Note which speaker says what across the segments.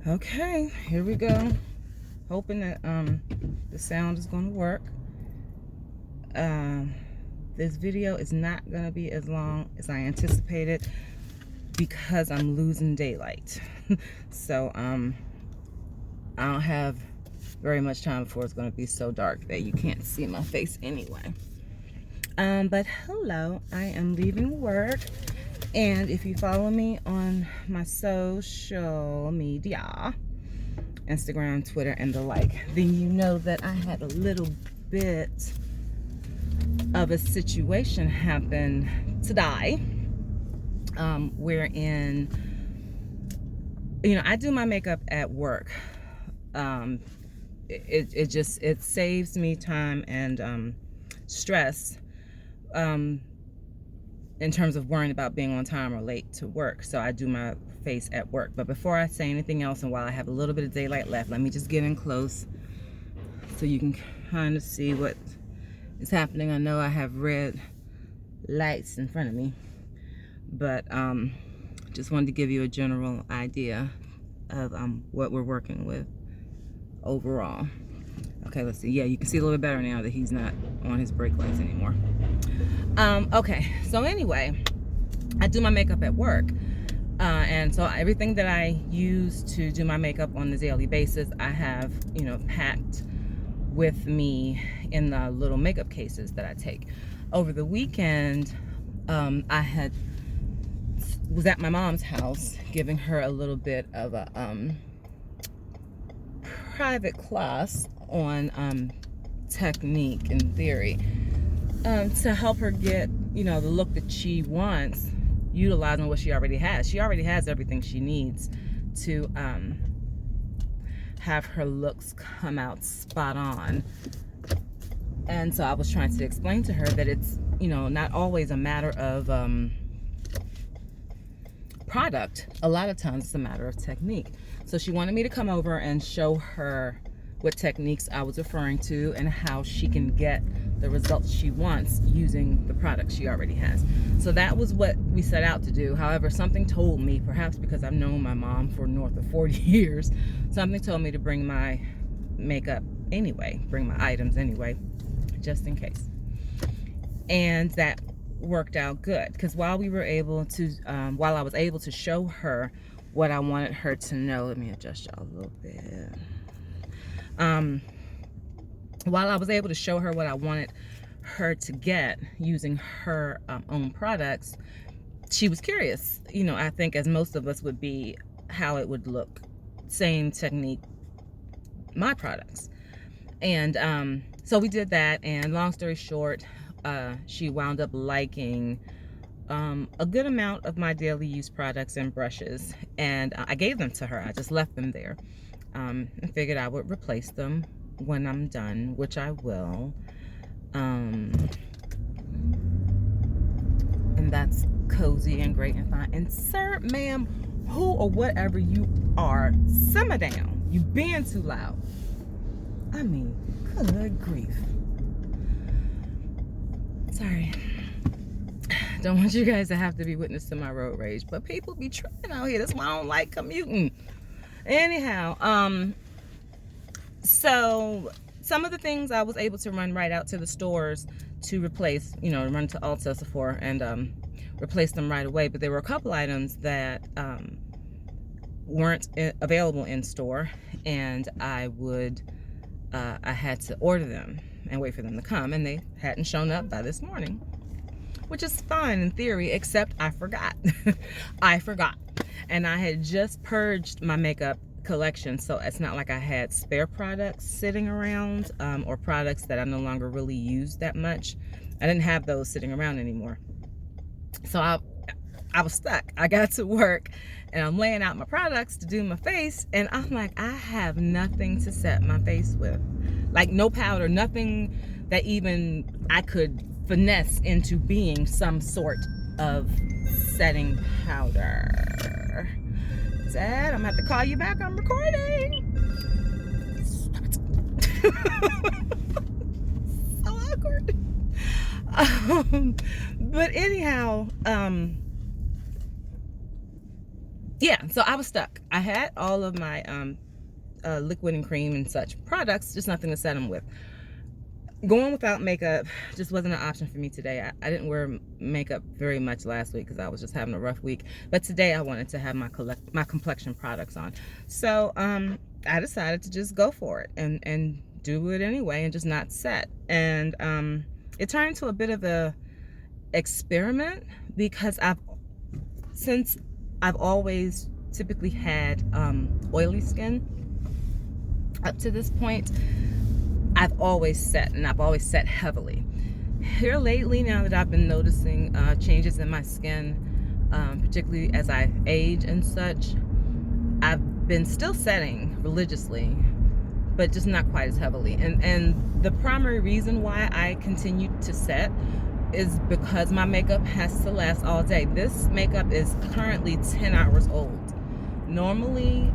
Speaker 1: Okay, here we go. Hoping that the sound is going to work. This video is not going to be as long as I anticipated because I'm losing daylight. So I don't have very much time before it's going to be so dark that you can't see my face anyway. But hello, I am leaving work, and if you follow me on my social media, Instagram, Twitter, and the like, then you know that I had a little bit of a situation happen today, wherein, I do my makeup at work. It saves me time and stress in terms of worrying about being on time or late to work. So I do my face at work. But before I say anything else, and while I have a little bit of daylight left, let me just get in close so you can kind of see what is happening. I know I have red lights in front of me, but just wanted to give you a general idea of what we're working with overall. Okay, let's see. Yeah, you can see a little bit better now that he's not on his brake lights anymore. Okay, so anyway, I do my makeup at work. And so everything that I use to do my makeup on a daily basis, I have, packed with me in the little makeup cases that I take. Over the weekend, I was at my mom's house giving her a little bit of a private class on technique and theory, to help her get, the look that she wants, utilizing what she already has. She already has everything she needs to have her looks come out spot on. And so I was trying to explain to her that it's, not always a matter of product. A lot of times it's a matter of technique. So she wanted me to come over and show her what techniques I was referring to and how she can get the results she wants using the product she already has. So that was what we set out to do. However, something told me, perhaps because I've known my mom for north of 40 years, something told me to bring my makeup anyway, bring my items anyway, just in case. And that worked out good, because while I was able to show her what I wanted her to know, let me adjust y'all a little bit. While I was able to show her what I wanted her to get using her own products, she was curious, I think, as most of us would be, how it would look, same technique, my products. And so we did that, and long story short, she wound up liking a good amount of my daily use products and brushes, and I gave them to her. I just left them there, and figured I would replace them when I'm done, which I will. And that's cozy and great and fine. And sir, ma'am, who or whatever you are, simmer down. You being too loud. I mean, good grief. Sorry. Don't want you guys to have to be witness to my road rage, but people be tripping out here. That's why I don't like commuting. Anyhow, so some of the things I was able to run right out to the stores to replace, run to Ulta, Sephora, and replace them right away. But there were a couple items that weren't available in store, and I had to order them and wait for them to come, and they hadn't shown up by this morning, which is fine in theory, except I forgot. I forgot. And I had just purged my makeup collection, so it's not like I had spare products sitting around, or products that I no longer really use that much. I didn't have those sitting around anymore. So I was stuck. I got to work, and I'm laying out my products to do my face, and I'm like, I have nothing to set my face with. Like, no powder, nothing that even I could finesse into being some sort of setting powder. Dad, I'm gonna have to call you back. I'm recording. Stop it. So awkward. But anyhow, yeah, so I was stuck. I had all of my liquid and cream and such products, just nothing to set them with. Going without makeup just wasn't an option for me today. I didn't wear makeup very much last week because I was just having a rough week. But today I wanted to have my complexion products on. So I decided to just go for it and do it anyway and just not set. And it turned into a bit of a experiment because since I've always typically had oily skin up to this point, I've always set, and I've always set heavily. Here lately, now that I've been noticing changes in my skin, particularly as I age and such, I've been still setting religiously, but just not quite as heavily. And the primary reason why I continue to set is because my makeup has to last all day. This makeup is currently 10 hours old. Normally,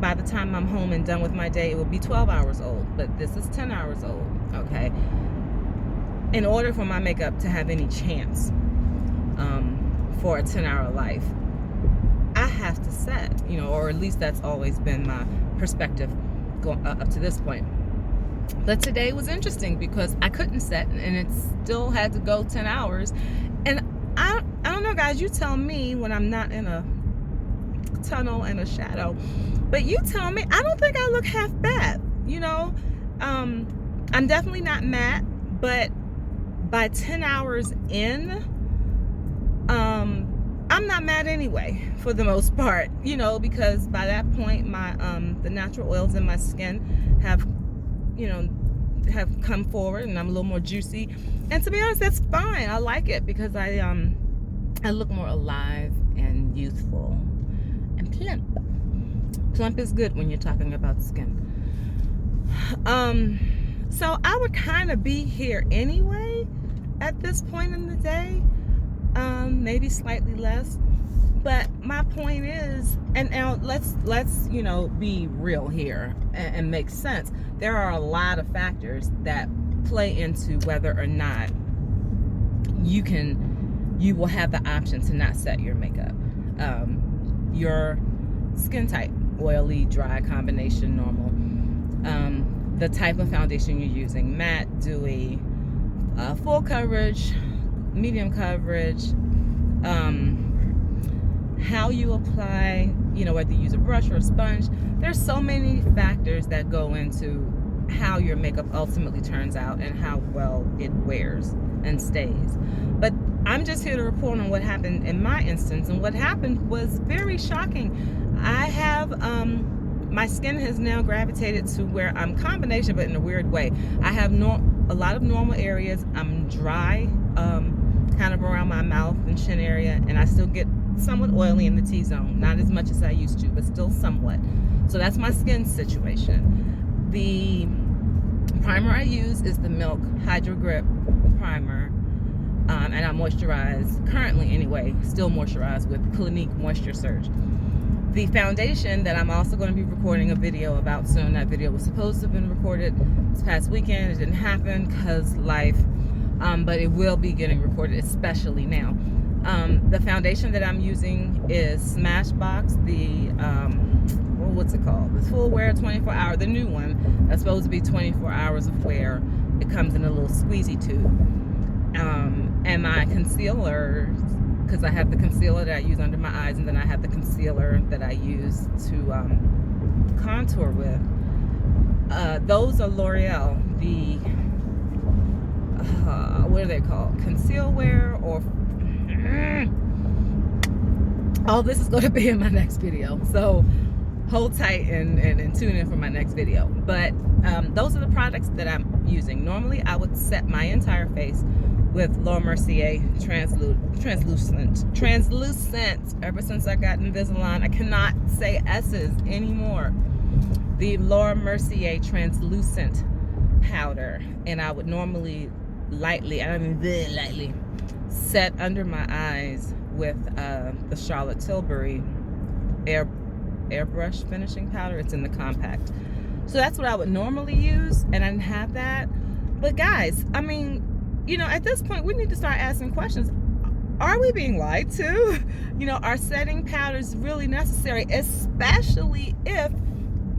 Speaker 1: by the time I'm home and done with my day, it will be 12 hours old, but this is 10 hours old, okay? In order for my makeup to have any chance for a 10-hour life, I have to set, or at least that's always been my perspective going up to this point. But today was interesting because I couldn't set, and it still had to go 10 hours. And I don't know, guys, you tell me when I'm not in a tunnel and a shadow, but you tell me, I don't think I look half bad. I'm definitely not matte, but by 10 hours in, I'm not matte anyway, for the most part, because by that point, my the natural oils in my skin have come forward, and I'm a little more juicy. And to be honest, that's fine. I like it because I look more alive and youthful and plump. Plump is good when you're talking about skin. So I would kind of be here anyway at this point in the day, maybe slightly less. But my point is, and now let's be real here and make sense. There are a lot of factors that play into whether or not you will have the option to not set your makeup. Your skin type, oily, dry, combination, normal. The type of foundation you're using, matte, dewy, full coverage, medium coverage, how you apply, whether you use a brush or a sponge. There's so many factors that go into how your makeup ultimately turns out and how well it wears and stays. But I'm just here to report on what happened in my instance, and what happened was very shocking. I have my skin has now gravitated to where I'm combination, but in a weird way. I have a lot of normal areas. I'm dry, kind of around my mouth and chin area, and I still get somewhat oily in the T-zone. Not as much as I used to, but still somewhat. So that's my skin situation. The primer I use is the Milk Hydro Grip Primer, and I moisturize, currently anyway, still moisturize with Clinique Moisture Surge. The foundation that I'm also going to be recording a video about soon. That video was supposed to have been recorded this past weekend. It didn't happen because life, but it will be getting recorded, especially now. The foundation that I'm using is Smashbox, what's it called? The Full Wear 24 Hour, the new one. That's supposed to be 24 hours of wear. It comes in a little squeezy tube. And my concealer, because I have the concealer that I use under my eyes, and then I have the concealer that I use to contour with. Those are L'Oreal. The what are they called? Conceal Wear, or all this is going to be in my next video. So hold tight and tune in for my next video. But those are the products that I'm using. Normally, I would set my entire face with Laura Mercier translucent. Ever since I got Invisalign, I cannot say S's anymore. The Laura Mercier translucent powder, and I would normally lightly set under my eyes with the Charlotte Tilbury airbrush finishing powder. It's in the compact. So that's what I would normally use, and I didn't have that. But guys, I mean, at this point, we need to start asking questions. are we being lied to? You know, are setting powders really necessary, especially if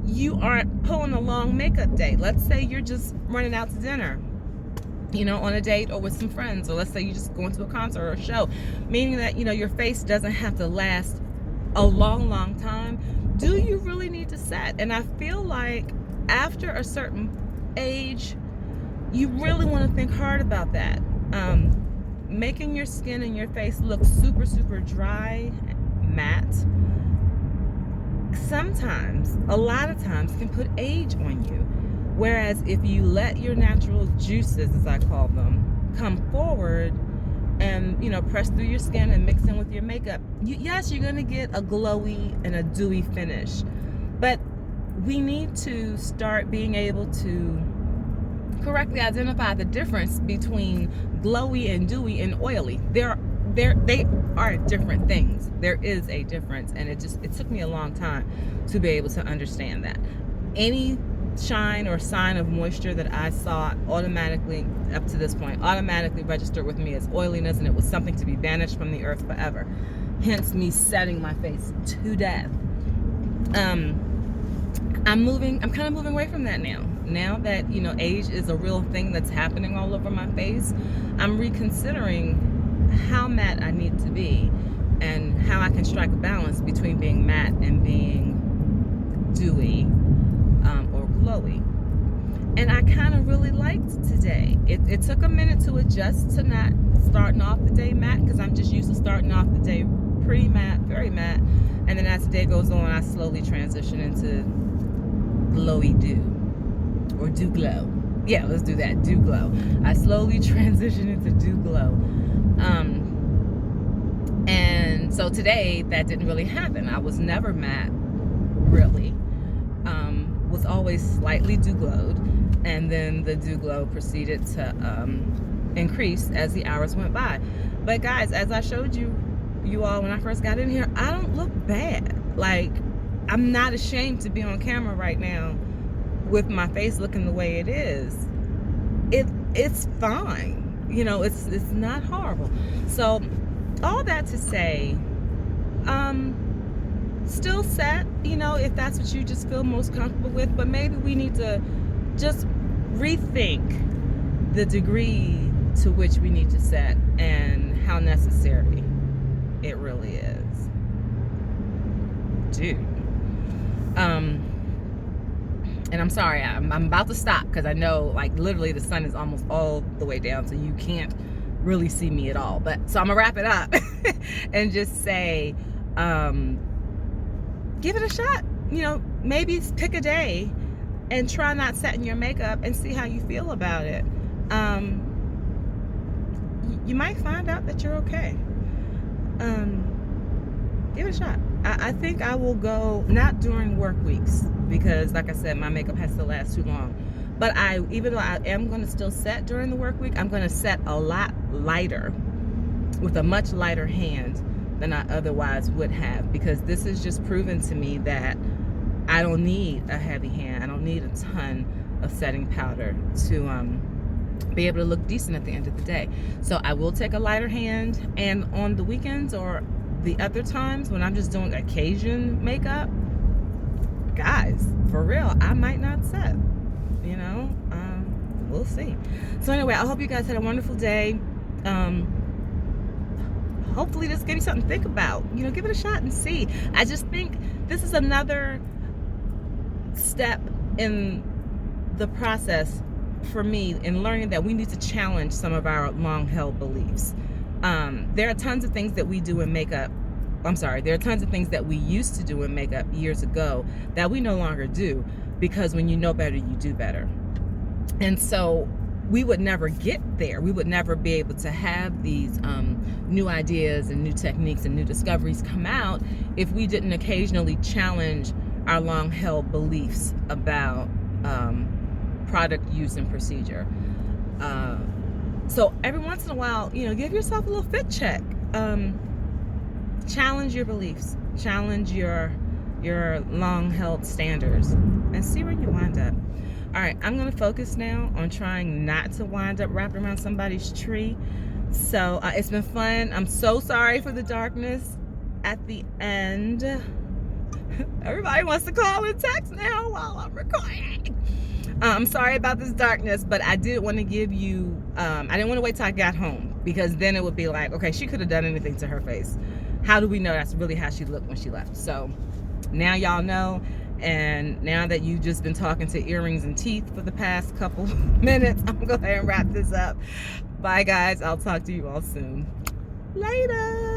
Speaker 1: you aren't pulling a long makeup day? Let's say you're just running out to dinner, you know, on a date or with some friends, or let's say you're just going to a concert or a show, meaning that, you know, your face doesn't have to last a long time. Do you really need to set? And I feel like after a certain age, you really want to think hard about that. Making your skin and your face look super dry, matte, sometimes, a lot of times, can put age on you. Whereas if you let your natural juices, as I call them, come forward and, you know, press through your skin and mix in with your makeup, yes, you're going to get a glowy and a dewy finish. But we need to start being able to correctly identify the difference between glowy and dewy and oily. They are different things. There is a difference, and it took me a long time to be able to understand that. Any shine or sign of moisture that I saw automatically, up to this point, automatically registered with me as oiliness, and it was something to be banished from the earth forever. Hence me setting my face to death. I'm kind of moving away from that now. Now that, you know, age is a real thing that's happening all over my face, I'm reconsidering how matte I need to be and how I can strike a balance between being matte and being dewy or glowy. And I kind of really liked today. It took a minute to adjust to not starting off the day matte, because I'm just used to starting off the day pretty matte, very matte. And then as the day goes on, I slowly transition into glowy dew, or dew glow. Yeah, let's do that, dew glow. I slowly transition into dew glow. And so today that didn't really happen. I was never matte, really. Was always slightly dew glowed, and then the dew glow proceeded to increase as the hours went by. But guys, as I showed you all when I first got in here, I don't look bad. Like, I'm not ashamed to be on camera right now with my face looking the way it is. It's fine. You know, it's not horrible. So all that to say, still set, you know, if that's what you just feel most comfortable with, but maybe we need to just rethink the degree to which we need to set and how necessary it really is. Dude. And I'm sorry, I'm about to stop, because I know, like, literally the sun is almost all the way down, so you can't really see me at all. But so I'm gonna wrap it up and just say, give it a shot. You know, maybe pick a day and try not setting your makeup and see how you feel about it. You might find out that you're okay. Give it a shot. I think I will go, not during work weeks, because like I said, my makeup has to last too long. But even though I am going to still set during the work week, I'm going to set a lot lighter, with a much lighter hand than I otherwise would have, because this has just proven to me that I don't need a heavy hand. I don't need a ton of setting powder to be able to look decent at the end of the day. So I will take a lighter hand, and on the weekends or the other times when I'm just doing occasion makeup, guys, for real, I might not set, you know. We'll see. So anyway, I hope you guys had a wonderful day. Hopefully this gave you something to think about. You know, give it a shot and see. I just think this is another step in the process for me in learning that we need to challenge some of our long-held beliefs. There are tons of things that we do in makeup. There are tons of things that we used to do in makeup years ago that we no longer do, because when you know better, you do better. And so we would never get there. We would never be able to have these new ideas and new techniques and new discoveries come out if we didn't occasionally challenge our long-held beliefs about product use and procedure. So every once in a while, you know, give yourself a little fit check. Challenge your beliefs, challenge your long-held standards, and see where you wind up. All right, I'm going to focus now on trying not to wind up wrapped around somebody's tree. So it's been fun. I'm so sorry for the darkness at the end. Everybody wants to call and text now while I'm recording. I'm sorry about this darkness, but I did want to give you, I didn't want to wait till I got home, because then it would be like, okay, she could have done anything to her face. How do we know that's really how she looked when she left? So now y'all know, and now that you've just been talking to earrings and teeth for the past couple minutes, I'm going to go ahead and wrap this up. Bye guys, I'll talk to you all soon. Later.